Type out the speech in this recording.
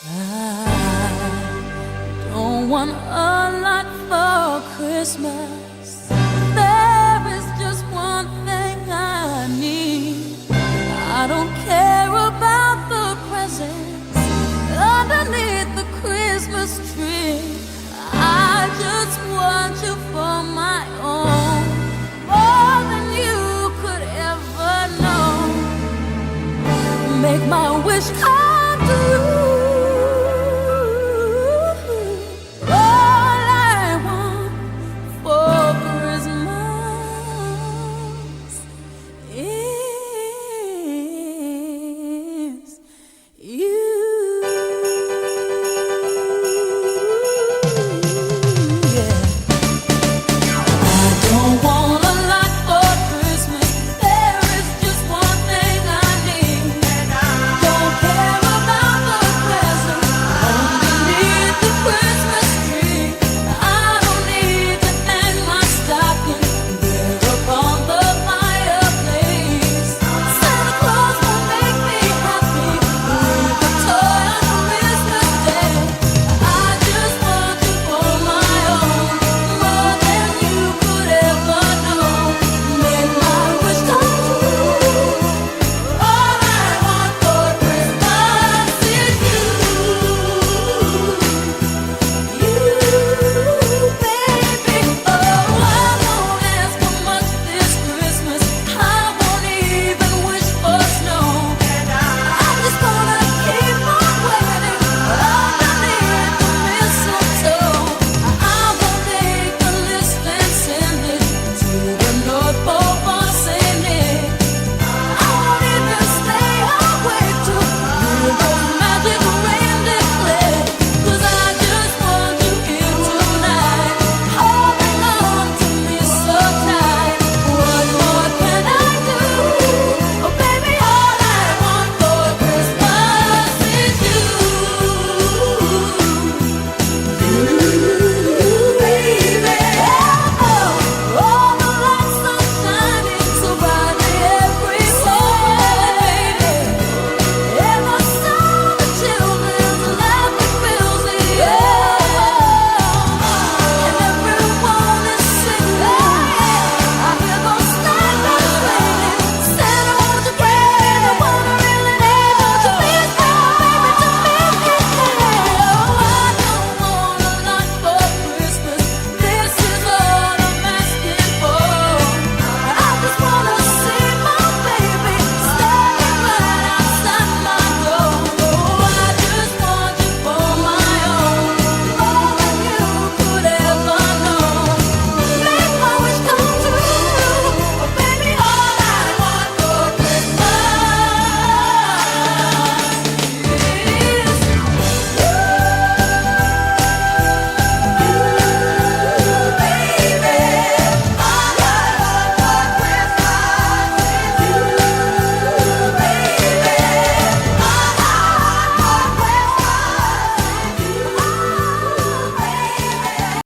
I don't want a lot for Christmas. There is just one thing I need. I don't care about the presents underneath the Christmas tree. I just want you for my own, more than you could ever know. Make my wish come